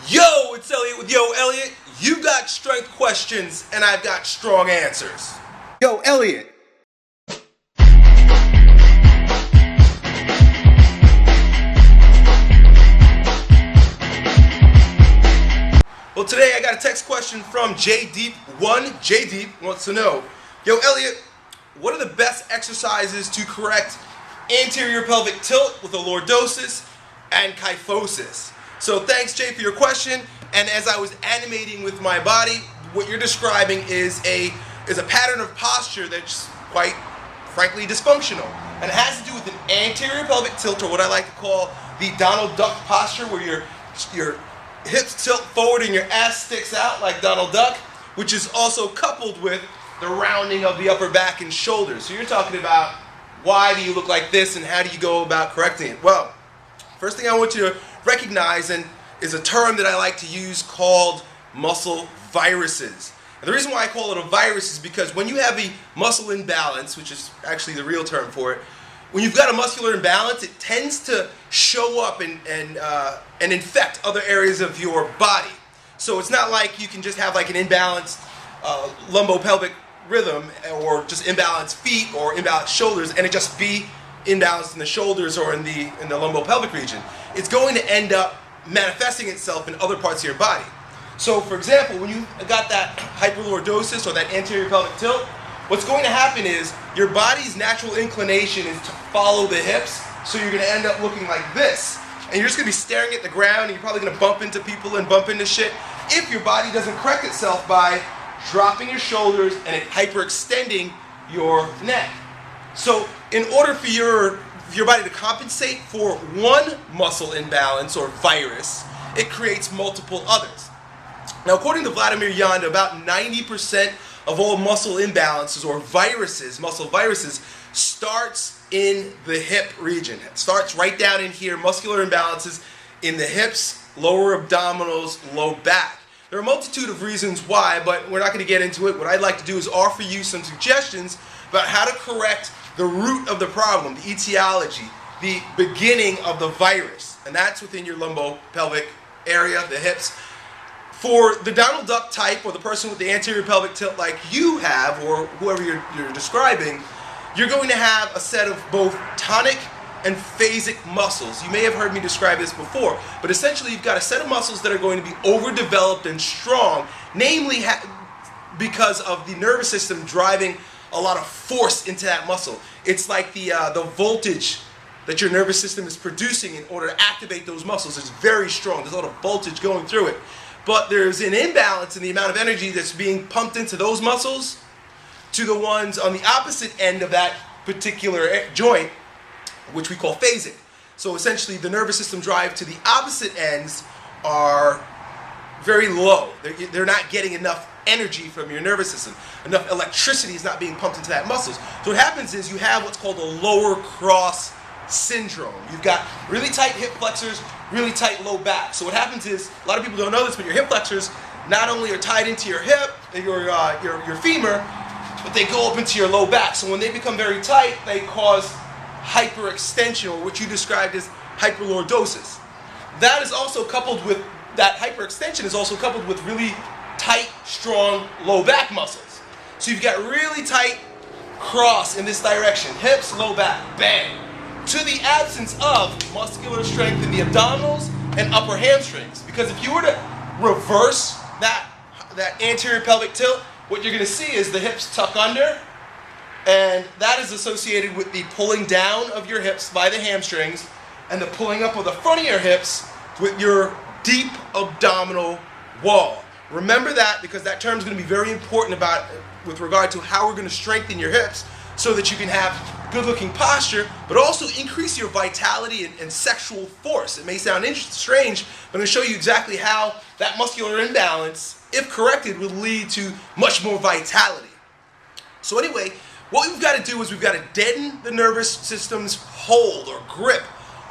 Yo, it's Elliot with Yo Elliot. You got strength questions and I've got strong answers. Yo, Elliot. Well, today I got a text question from JDeep1. JDeep wants to know, Yo Elliot, what are the best exercises to correct anterior pelvic tilt with a lordosis and kyphosis? So thanks, Jay, for your question. And as I was animating with my body, what you're describing is a pattern of posture that's quite frankly dysfunctional. And it has to do with an anterior pelvic tilt, or what I like to call the Donald Duck posture, where your hips tilt forward and your ass sticks out like Donald Duck, which is also coupled with the rounding of the upper back and shoulders. So you're talking about why do you look like this and how do you go about correcting it? Well, first thing I want you to recognize is a term that I like to use called muscle viruses. And the reason why I call it a virus is because when you have a muscle imbalance, which is actually the real term for it, when you've got a muscular imbalance, it tends to show up and infect other areas of your body. So it's not like you can just have like an imbalanced lumbopelvic rhythm, or just imbalanced feet or imbalanced shoulders, and it just be imbalanced in the shoulders or in the lumbopelvic region. It's going to end up manifesting itself in other parts of your body. So for example, when you got that hyperlordosis or that anterior pelvic tilt, what's going to happen is your body's natural inclination is to follow the hips, so you're going to end up looking like this. And you're just going to be staring at the ground, and you're probably going to bump into people and bump into shit if your body doesn't correct itself by dropping your shoulders and hyperextending your neck. So in order for your body to compensate for one muscle imbalance or virus, it creates multiple others. Now, according to Vladimir Yanda, about 90% of all muscle imbalances or viruses, muscle viruses, starts in the hip region. It starts right down in here, muscular imbalances in the hips, lower abdominals, low back. There are a multitude of reasons why, but we're not going to get into it. What I'd like to do is offer you some suggestions about how to correct the root of the problem, the etiology, the beginning of the virus, and that's within your lumbopelvic area, the hips. For the Donald Duck type, or the person with the anterior pelvic tilt like you have, or whoever you're describing, you're going to have a set of both tonic and phasic muscles. You may have heard me describe this before, but essentially you've got a set of muscles that are going to be overdeveloped and strong, namely because of the nervous system driving a lot of force into that muscle. It's like the voltage that your nervous system is producing in order to activate those muscles is very strong. There's a lot of voltage going through it. But there's an imbalance in the amount of energy that's being pumped into those muscles to the ones on the opposite end of that particular joint, which we call phasic. So essentially the nervous system drive to the opposite ends are very low. They're not getting enough energy from your nervous system. Enough electricity is not being pumped into that muscles. So what happens is you have what's called a lower cross syndrome. You've got really tight hip flexors, really tight low back. So what happens is, a lot of people don't know this, but your hip flexors not only are tied into your hip, your femur, but they go up into your low back. So when they become very tight, they cause hyperextension, or what you described as hyperlordosis. That is also coupled with, that hyperextension is also coupled with really tight, strong low back muscles. So you've got really tight cross in this direction, hips, low back, bang, to the absence of muscular strength in the abdominals and upper hamstrings. Because if you were to reverse that anterior pelvic tilt, what you're going to see is the hips tuck under, and that is associated with the pulling down of your hips by the hamstrings and the pulling up of the front of your hips with your deep abdominal wall. Remember that, because that term is going to be very important with regard to how we're going to strengthen your hips so that you can have good looking posture, but also increase your vitality and sexual force. It may sound strange, but I'm going to show you exactly how that muscular imbalance, if corrected, will lead to much more vitality. So anyway, what we've got to do is we've got to deaden the nervous system's hold or grip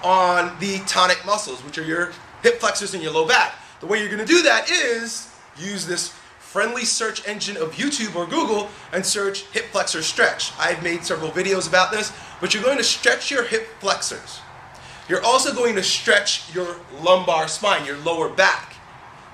on the tonic muscles, which are your hip flexors and your low back. The way you're going to do that is use this friendly search engine of YouTube or Google and search hip flexor stretch. I've made several videos about this, but you're going to stretch your hip flexors. You're also going to stretch your lumbar spine, your lower back.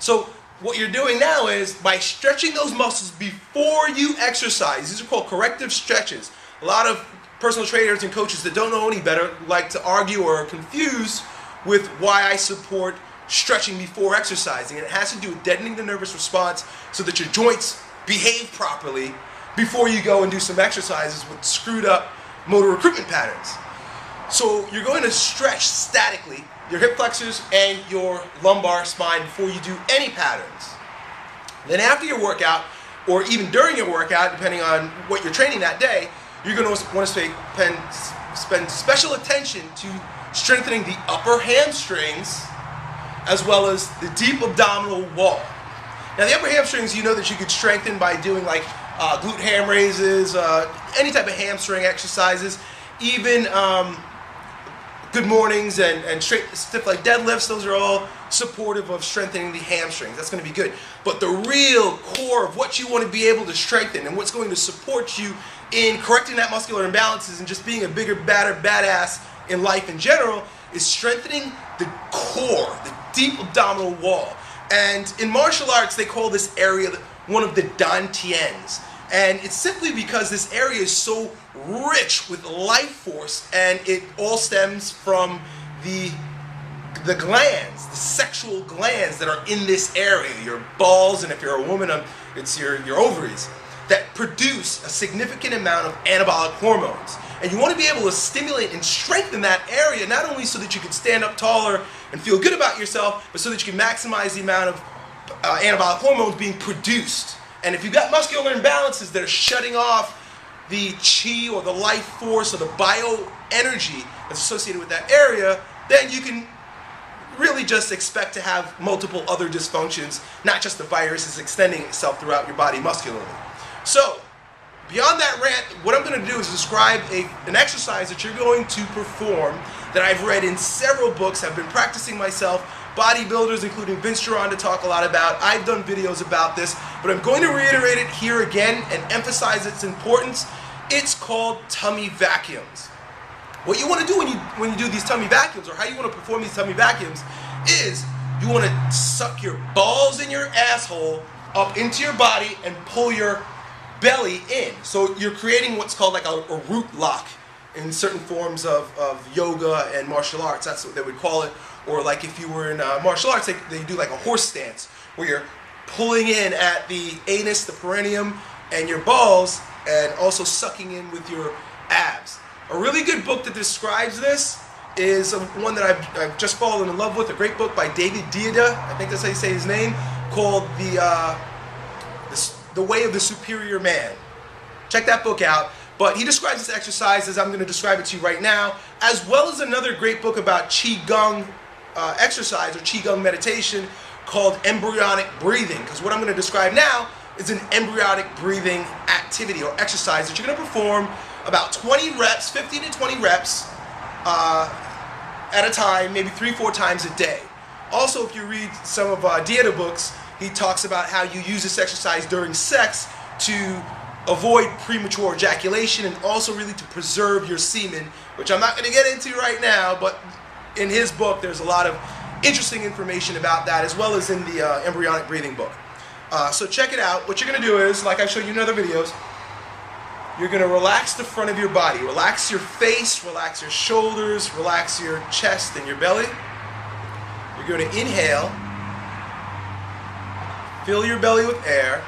So what you're doing now is by stretching those muscles before you exercise. These are called corrective stretches. A lot of personal trainers and coaches that don't know any better like to argue or are confused with why I support stretching before exercising. And it has to do with deadening the nervous response so that your joints behave properly before you go and do some exercises with screwed up motor recruitment patterns. So you're going to stretch statically your hip flexors and your lumbar spine before you do any patterns. Then after your workout, or even during your workout, depending on what you're training that day, you're going to want to spend special attention to strengthening the upper hamstrings as well as the deep abdominal wall. Now the upper hamstrings, you know that you could strengthen by doing like glute ham raises, any type of hamstring exercises, even good mornings and straight stiff leg deadlifts. Those are all supportive of strengthening the hamstrings. That's going to be good. But the real core of what you want to be able to strengthen and what's going to support you in correcting that muscular imbalances and just being a bigger, badder, badass in life in general is strengthening the core, the deep abdominal wall. And in martial arts, they call this area one of the dantians. And it's simply because this area is so rich with life force, and it all stems from the glands, the sexual glands that are in this area, your balls, and if you're a woman, it's your ovaries, that produce a significant amount of anabolic hormones. And you want to be able to stimulate and strengthen that area, not only so that you can stand up taller and feel good about yourself, but so that you can maximize the amount of anabolic hormones being produced. And if you've got muscular imbalances that are shutting off the chi or the life force or the bioenergy that's associated with that area, then you can really just expect to have multiple other dysfunctions, not just the virus is extending itself throughout your body muscularly. So, beyond that rant, what I'm going to do is describe an exercise that you're going to perform that I've read in several books, I've been practicing myself. Bodybuilders, including Vince Gironda, talk a lot about. I've done videos about this, but I'm going to reiterate it here again and emphasize its importance. It's called tummy vacuums. What you want to do when you do these tummy vacuums, or how you want to perform these tummy vacuums, is you want to suck your balls in your asshole up into your body and pull your belly in. So you're creating what's called like a root lock in certain forms of yoga and martial arts. That's what they would call it. Or like if you were in martial arts, they do like a horse stance, where you're pulling in at the anus, the perineum, and your balls, and also sucking in with your abs. A really good book that describes this is one that I've just fallen in love with, a great book by David Deida, I think that's how you say his name, called The Way of the Superior Man. Check that book out. But he describes this exercise as I'm going to describe it to you right now, as well as another great book about Qigong exercise or Qigong meditation called embryonic breathing. Because what I'm going to describe now is an embryonic breathing activity or exercise that you're going to perform about 20 reps, 15 to 20 reps at a time, maybe 3-4 times a day. Also, if you read some of Deida books, he talks about how you use this exercise during sex to avoid premature ejaculation and also really to preserve your semen, which I'm not going to get into right now, but in his book there's a lot of interesting information about that, as well as in the embryonic breathing book. So check it out. What you're going to do is, like I showed you in other videos, you're going to relax the front of your body. Relax your face, relax your shoulders, relax your chest and your belly. You're going to inhale, fill your belly with air,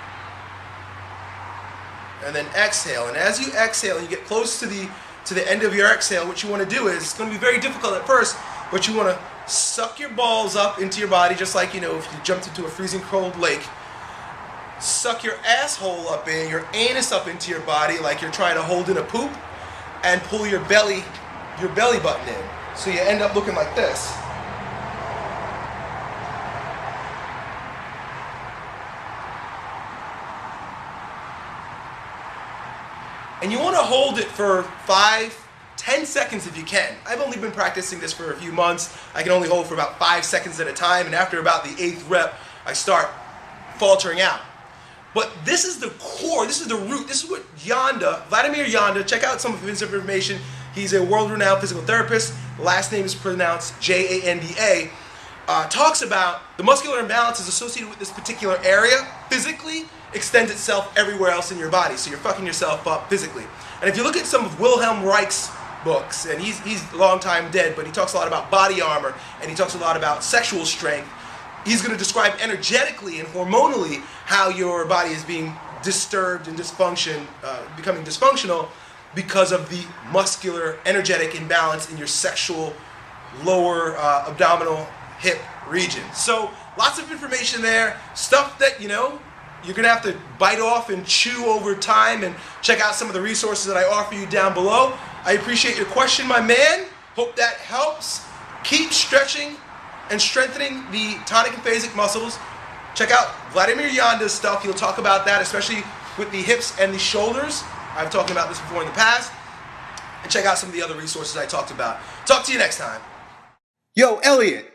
and then exhale. And as you exhale and you get close to the end of your exhale, what you want to do is, it's going to be very difficult at first, but you want to suck your balls up into your body, just like, you know, if you jumped into a freezing cold lake. Suck your asshole up in, your anus up into your body like you're trying to hold in a poop, and pull your belly button in. So you end up looking like this. And you want to hold it for 5-10 seconds if you can. I've only been practicing this for a few months. I can only hold for about 5 seconds at a time, and after about the 8th rep, I start faltering out. But this is the core, this is the root, this is what Vladimir Janda, check out some of his information. He's a world-renowned physical therapist. Last name is pronounced Janda. talks about the muscular imbalance is associated with this particular area physically, extends itself everywhere else in your body. So you're fucking yourself up physically. And if you look at some of Wilhelm Reich's books, and he's a long time dead, but he talks a lot about body armor, and he talks a lot about sexual strength. He's going to describe energetically and hormonally how your body is being disturbed and becoming dysfunctional because of the muscular, energetic imbalance in your sexual lower abdominal hip region. So lots of information there, stuff that, you know, you're going to have to bite off and chew over time, and check out some of the resources that I offer you down below. I appreciate your question, my man. Hope that helps. Keep stretching and strengthening the tonic and phasic muscles. Check out Vladimir Yanda's stuff. He'll talk about that, especially with the hips and the shoulders. I've talked about this before in the past. And check out some of the other resources I talked about. Talk to you next time. Yo, Elliot.